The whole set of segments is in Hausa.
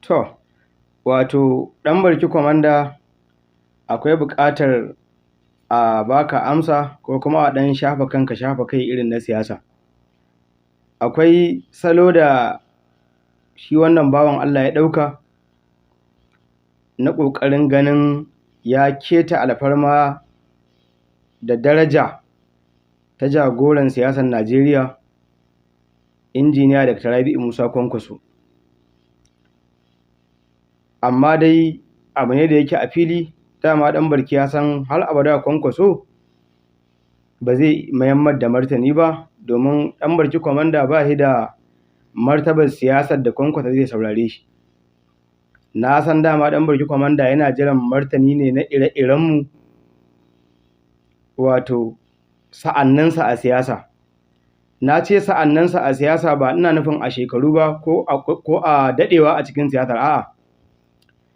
To, wato ɗan barki kwamanda akwai buƙatar a baka amsa ko kuma a ɗan shafa kanka shafa kai irin na siyasa. Akwai salo da shi wannan bawan Allah ya ɗauka na ƙoƙarin ganin ya keta alfarma da daraja ta jagoran siyasar Najeriya, Injiniya Dr. Rabi'u Musa Kwankwaso. Amma dai abu ne da yake a fili, dama ɗan barki ya san har abada Kwankwaso ba zai mayar da martani ba, domin ɗan barki kwamanda ba shi da martabar siyasar da Kwankwaso zai saurare shi. Na san dama ɗan barki kwamanda yana jiran martani ne na ire-irenmu, wato sa'annansa a siyasa. Na ce sa'annansa a siyasa ba ina nufin a shekaru ba ko a daɗewa a cikin siyasar, a'a.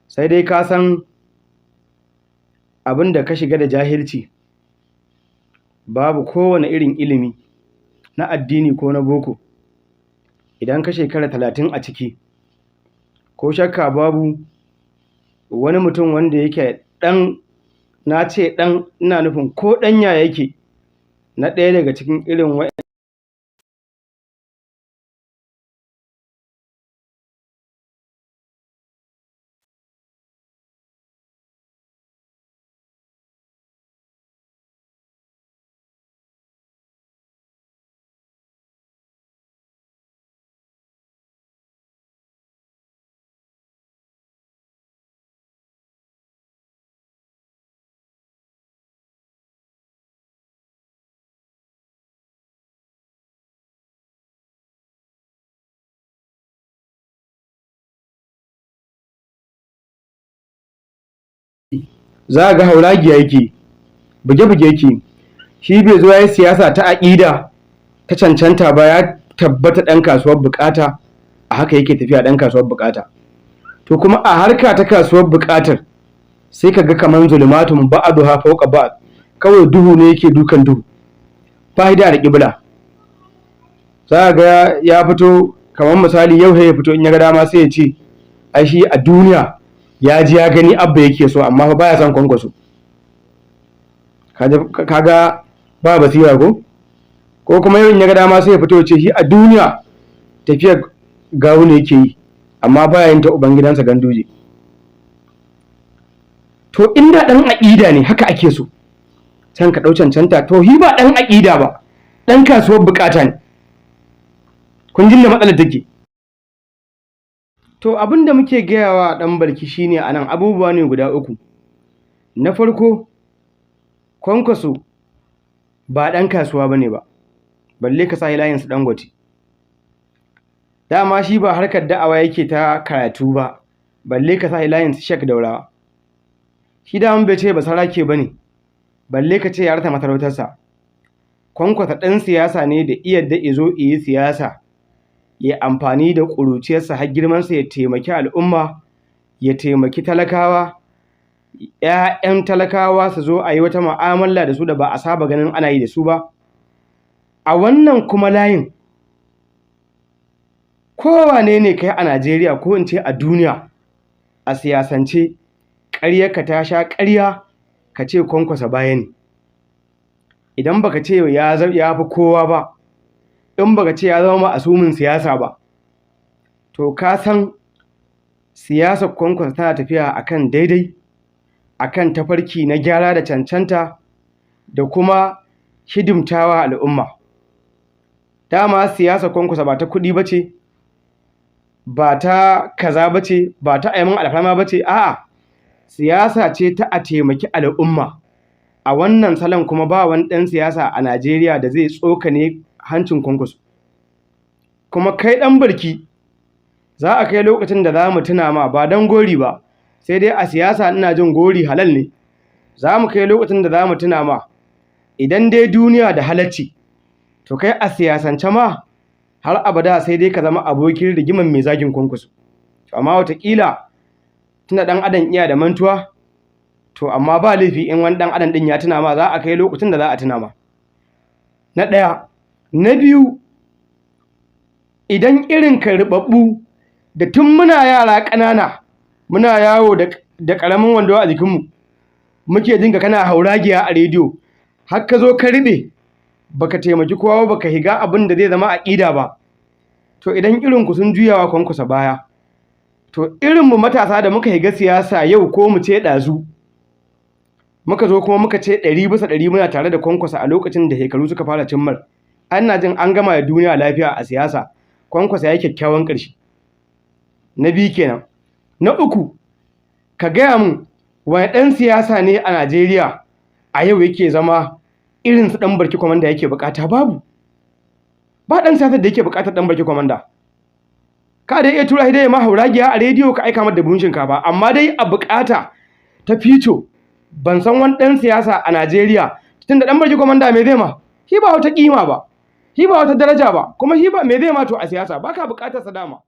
Sai dai ka san abin da ka shiga da jahilci, babu kowane irin ilimi na addini ko na boko, idan ka shekara 30 a ciki, ko shakka babu wani mutum wanda yake ɗan, na ce ɗan ina nufin ko ɗanya yake na ɗaya daga cikin irin za a ga hauragiya yake, buge-buge yake. Shi bai zo ya yi siyasa ta aƙida ta cancanta ba, ya tabbata ɗan kasuwar buƙata, a haka yake tafiya ɗan kasuwar buƙata. To kuma a harka ta kasuwar buƙatar sai ka ga kamar zulumatun ba'aduha fawqa ba'd, kawai duhu ne yake dukan duhu, fa'ida da ƙibla. Za a ga ya fito kamar misali yau ya fito in ya ga dama sai ya ce ai shi a duniya ya ji ya gani abba yake so, amma fa baya son Kwankwaso. Kaga ba basira ko kuma yau in ya ga dama sai ya fito ya ce shi a duniya tafiyar gawo ne yake yi, amma baya yin ta ubangidansa Ganduje. To inda ɗan aƙida ne haka ake so, can ka ɗau cancanta. To shi ba ɗan aƙida ba, ɗan kasuwar buƙata ne. Kun ji da matsalar take. To abin da muke gaya wa ɗan barki shine a nan abubuwa ne guda uku. Na farko, Kwankwaso ba ɗan kasuwa ba ne ba, balle ka sa layinsu Dangote. Dama shi ba harkar da'awa yake ta karatu ba, balle ka sa layinsu Sheikh Daurawa. Shi dama bai ce ba sarake ba ne, balle ka ce ya rata masarautarsa. Kwankwaso ɗan siyasa ne da iya da izo yi siyasa, ya amfani da ƙuruciyarsa har girmansa ya taimaki al'umma, ya taimaki talakawa, ‘ya'yan talakawa su zo a yi wata mu'amala da su da ba a saba ganin ana yi da su ba. A wannan kuma layin, kowane ne kai a Najeriya ko in ce a duniya, a siyasance ƙaryarka ta sha ƙarya ka ce Kwankwaso baya ne. Idan baka ce ya fi kowa ba, in baka ce ya zama ma'asumin siyasa ba, to ka san siyasar Kwankwaso tana tafiya akan daidai, akan tafarki na gyara da cancanta da kuma hidimtawa al'umma. Dama siyasar Kwankwaso ba ta kuɗi ba ce, ba ta kaza ba ce, ba ta aimin alfarma ba ce, a'a, siyasa ce ta a taimaki al'umma. A wannan salon kuma ba wani ɗan siyasa a Najeriya da zai tsokane hancin Kwankwaso. Kuma kai ɗan barki, za a kai lokacin da za mu tuna ma, ba don gori ba, sai dai a siyasa ina jin gori halal ne. Za mu kai lokacin da za mu tuna ma, idan dai duniya da halacci, to kai a siyasance ma har abada sai dai ka zama abokin rigiman mai zagin Kwankwaso. Amma wataƙila tunda ɗan adam iya da mantuwa, to amma ba laifi in wani ɗan adam ɗin ya tuna ma, za a kai lokacin da za a tuna ma. Na ɗaya. Na biyu, idan irin ka riɓaɓɓu da tun muna yara ƙanana muna yawo da ƙaramin wando a jikinmu muke jinka kana hauragiya a rediyo har ka zo ka riɓe baka taimaki kowa ba, baka higa abin da zai zama aƙida ba. To idan irinku sun juyawa Kwankwasa baya, to irinmu matasa da muka higa siyasa yau ko mu ce ɗazu muka zo kuma muka ce 100% muna tare da Kwankwasa a lokacin da shekaru suka fara cimmar, ana jin an gama da duniya lafiya a siyasa. Kwankwasa ya yi kyakkyawan ƙarshe. Na biyu kenan. Na uku, ka gaya min wani ɗan siyasa ne a Najeriya a yau yake zama irin su ɗan barki kwamanda yake buƙata? Babu. Ba ɗan siyasar da yake buƙatar ɗan barki kwamanda. Ka da iya tura shi dai ma hauragiya a rediyo ka aika mata da buhun shinkafa, amma dai a buƙata ta fito ban san wani ɗan siyasa a Najeriya tun da ɗan barki kwamanda me zai ma? Shi ba wata ƙima ba, shi ba wata daraja ba, kuma shi ba me zai ma to a siyasa, ba ka buƙatar sa dama.